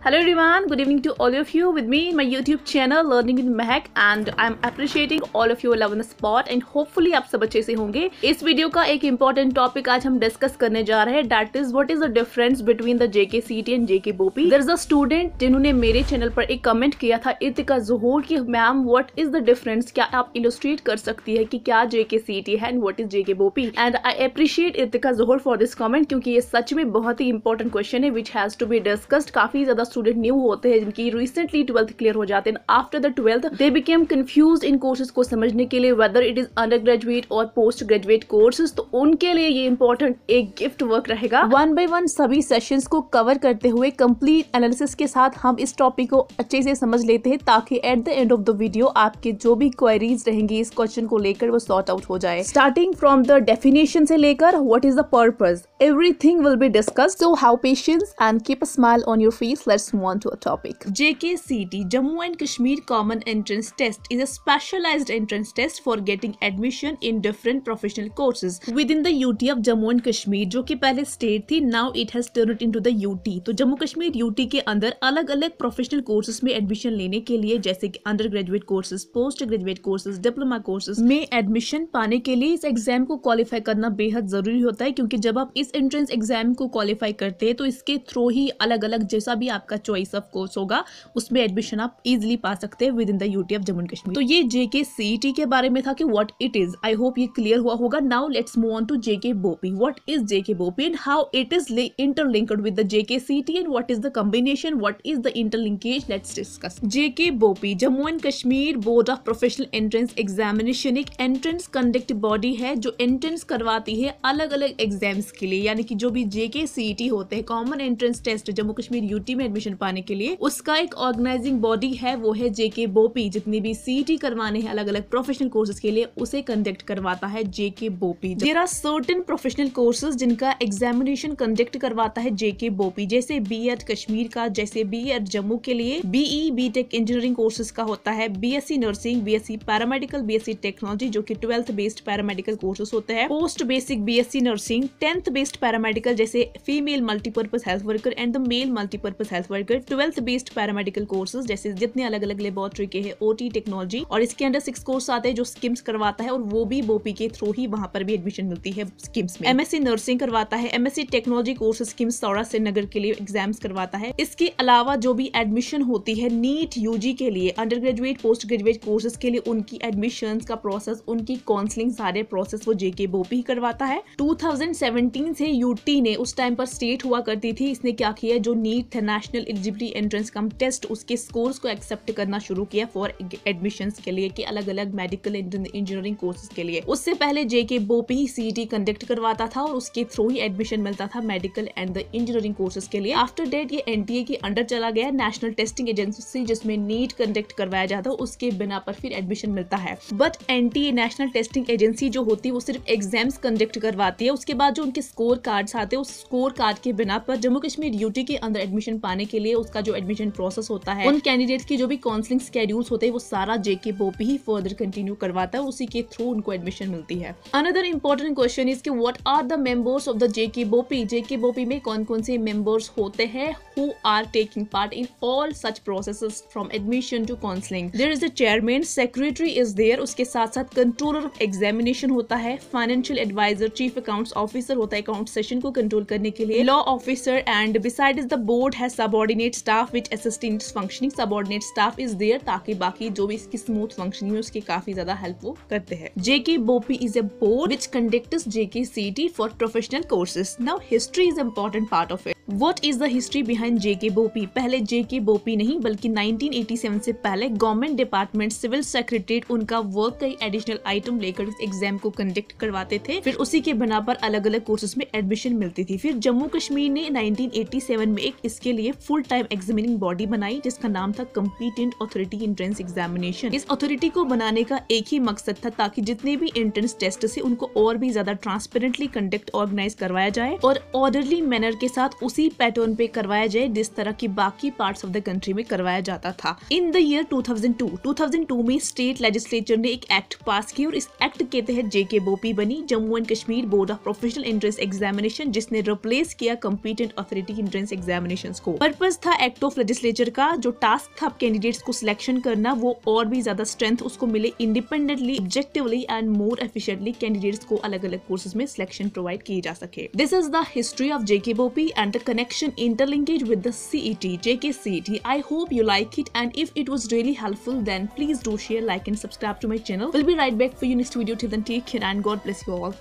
Hello everyone, good evening to all of you with me in my YouTube channel Learning with Mehak and I'm appreciating all of your love on the spot and hopefully आप सब अच्छे से होंगे। इस video का एक important topic आज हम डिस्कस करने जा रहे हैं, that is what is the difference between the JK CET and JK BOPI। There is a student जिन्होंने मेरे चैनल पर एक कमेंट किया था इर्तिका ज़ोहर कि ma'am what is the difference, क्या आप illustrate कर सकती है कि क्या JK CET है and what is JK BOPI। And I appreciate Irtika Johar for this comment क्योंकि ये सच में बहुत ही important question है which has to be discussed। काफी ज्यादा स्टूडेंट न्यू होते हैं जिनकी रिसेंटली 12th क्लियर हो जाते हैं, after the 12th they became confused in courses को समझने के लिए whether it is under graduate और पोस्ट ग्रेजुएट कोर्सेज। तो उनके लिए ये इंपॉर्टेंट एक गिफ्ट वर्क रहेगा। वन बाय वन सभी सेशंस को कवर करते हुए कंप्लीट एनालिसिस के साथ हम इस टॉपिक को अच्छे से समझ लेते हैं ताकि at the end of the video आपके जो भी क्वेरीज रहेंगी इस क्वेश्चन को लेकर वो सॉर्ट आउट हो जाए। स्टार्टिंग फ्रॉम द डेफिनेशन से लेकर what is the purpose, everything will be discussed, so have patience and keep a smile on your face. Let's move on to a topic. JK CET, Jammu and Kashmir Common Entrance Test, is a specialized entrance test for getting admission in different professional courses within the UT of Jammu and Kashmir, जो कि पहले state थी, now it has turned into the UT। तो Jammu Kashmir UT के अंदर अलग अलग professional courses में एडमिशन लेने के लिए जैसे कि under graduate courses, post graduate courses, diploma courses में एडमिशन पाने के लिए इस एग्जाम को क्वालिफाई करना बेहद जरूरी होता है क्योंकि जब आप इस एंट्रेंस एग्जाम को क्वालिफाई करते हैं तो इसके थ्रू ही अलग अलग जैसा भी आपका चॉइस ऑफ कोर्स होगा उसमें एडमिशन आप इजीली पा सकते हैं within the UT of Jammu and Kashmir. तो ये जेके सीईटी के बारे में था कि what it is. I hope ये क्लियर हुआ होगा। Now let's move on to JK BOPEE. What is JK BOPEE and how it is interlinked with the JK CET and what is the combination, what is the interlinkage, let's discuss. JK BOPEE Jammu and Kashmir board of professional entrance examination एक entrance conduct body है जो entrance करवाती है अलग अलग exams के लिए, यानी कि जो भी जेके सीईटी होते हैं common entrance test Jammu Kashmir UT में एडमिशन पाने के लिए, उसका एक ऑर्गेनाइजिंग बॉडी है वो है जेके बोपी। जितनी भी सीईटी करवाने हैं अलग अलग प्रोफेशनल कोर्सेज के लिए उसे कंडक्ट करवाता है JK BOPEE. There are certain professional courses जिनका एग्जामिनेशन कंडक्ट करवाता है जेके बोपी, जैसे बीएड कश्मीर का, जैसे बीएड जम्मू के लिए बीई बीटेक इंजीनियरिंग कोर्सेज का होता है, BSc nursing, BSc paramedical, BSc technology जो कि 12th बेस्ड पैरामेडिकल कोर्सेज होते हैं, post basic BSc nursing, 10th based paramedical जैसे female multipurpose health worker and the male multipurpose health worker, 12th based paramedical courses जैसे जितने अलग अलग laboratory के हैं, ओटी टेक्नोलॉजी, और इसके अंदर 6 कोर्स आते हैं जो स्किम्स करवाता है और वो भी बोपी के थ्रू ही वहां पर भी एडमिशन मिलती है स्किम्स में। एमएससी नर्सिंग करवाता है, एमएससी टेक्नोलॉजी कोर्स स्किम्स सौरा श्रीनगर के लिए एग्जाम्स करवाता है। इसके अलावा जो भी एडमिशन होती है नीट यूजी के लिए, under graduate post graduate courses के लिए उनकी एडमिशन का प्रोसेस, उनकी काउंसलिंग सारे प्रोसेस वो जेके बोपी ही करवाता है। 2017 से यूटी ने, उस टाइम पर स्टेट हुआ करती थी, इसने क्या किया, जो नीट था नेशनल एलिजिबिलिटी एंट्रेंस कम टेस्ट, उसके स्कोर्स को एक्सेप्ट करना शुरू किया फॉर एडमिशंस के लिए कि अलग अलग मेडिकल इंजीनियरिंग कोर्सेज के लिए। उससे पहले जेके बोपी ही सीईटी कंडक्ट करवाता था और उसके थ्रू ही एडमिशन मिलता था medical and the engineering courses के लिए। आफ्टर डेट ये एनटीए के अंडर चला गया, नेशनल टेस्टिंग एजेंसी जिसमें नीट कंडक्ट करवाया जाता है, उसके बिना पर फिर एडमिशन मिलता है। But NTA national testing agency जो होती है वो सिर्फ एग्जाम्स कंडक्ट करवाती है, उसके बाद जो उनके स्कोर कार्ड्स आते हैं उस स्कोर कार्ड के बिना पर जम्मू कश्मीर यूटी के अंदर एडमिशन पाने के लिए उसका जो एडमिशन प्रोसेस होता है, उन कैंडिडेट्स की जो भी काउंसलिंग स्केड्यूल्स होते हैं वो सारा जेके बोपी ही फर्दर कंटिन्यू करवाता है, उसी के थ्रू उनको एडमिशन मिलती है। अनदर इंपॉर्टेंट क्वेश्चन इज कि what are the members of the JK BOPEE. JK BOPEE में कौन कौन से मेंबर्स होते हैं who are taking part in all such processes from admission to counselling. There is the chairman, secretary is there, उसके साथ साथ कंट्रोलर ऑफ एग्जामिनेशन होता है, financial adviser, chief accounts officer होता है अकाउंट सेशन को कंट्रोल करने के लिए, law officer, and beside the board has subordinate staff which assist in functioning. Subordinate staff is there ताकि बाकी जो भी इसकी स्मूथ फंक्शनिंग है उसकी काफी ज्यादा हेल्प वो करते हैं। JK BOPEE is a board which conducts JK CET for professional courses. Now history is important part of it. What is the history behind JK BOPI? पहले JK BOPI नहीं बल्कि 1987 से पहले गवर्नमेंट डिपार्टमेंट सिविल सेक्रेटरीट उनका work कई additional item लेकर इस exam को कंडक्ट करवाते थे, फिर उसी के बना पर अलग अलग कोर्सेज में एडमिशन मिलती थी। फिर जम्मू कश्मीर ने 1987 में एक इसके लिए फुल टाइम एग्जामिनिंग बॉडी बनाई जिसका नाम था कॉम्पिटेंट अथॉरिटी एंट्रेंस एग्जामिनेशन। इस अथॉरिटी को बनाने का एक ही मकसद था ताकि जितने भी एंट्रेंस टेस्ट से उनको और भी ज्यादा ट्रांसपेरेंटली कंडक्ट ऑर्गेनाइज करवाया जाए और ऑर्डरली मैनर के साथ उसी पैटर्न पे करवाया जाए जिस तरह की बाकी पार्ट्स ऑफ द कंट्री में करवाया जाता था। इन द ईयर 2002 में स्टेट लेजिस्लेचर ने एक एक्ट पास किया और इस एक्ट के तहत JKBOP बनी, Jammu and Kashmir board of professional entrance examination, जिसने रिप्लेस किया कॉम्पिटेंट अथॉरिटी एंट्रेंस एग्जामिनेशंस को। पर्पस था एक्ट ऑफ लेजिस्लेचर का, जो टास्क था कैंडिडेट्स को सिलेक्शन करना, वो और भी ज्यादा स्ट्रेंथ उसको मिले, independently, objectively and more efficiently candidates को अलग अलग कोर्सेज में सिलेक्शन प्रोवाइड किए जा सके। This is the history of JKBOP and the connection interlinkage with the CET, JKCET. I hope you like it, and if it was really helpful, then please do share, like and subscribe to my channel. We'll be right back for you next video. Till then, take care and God bless you all.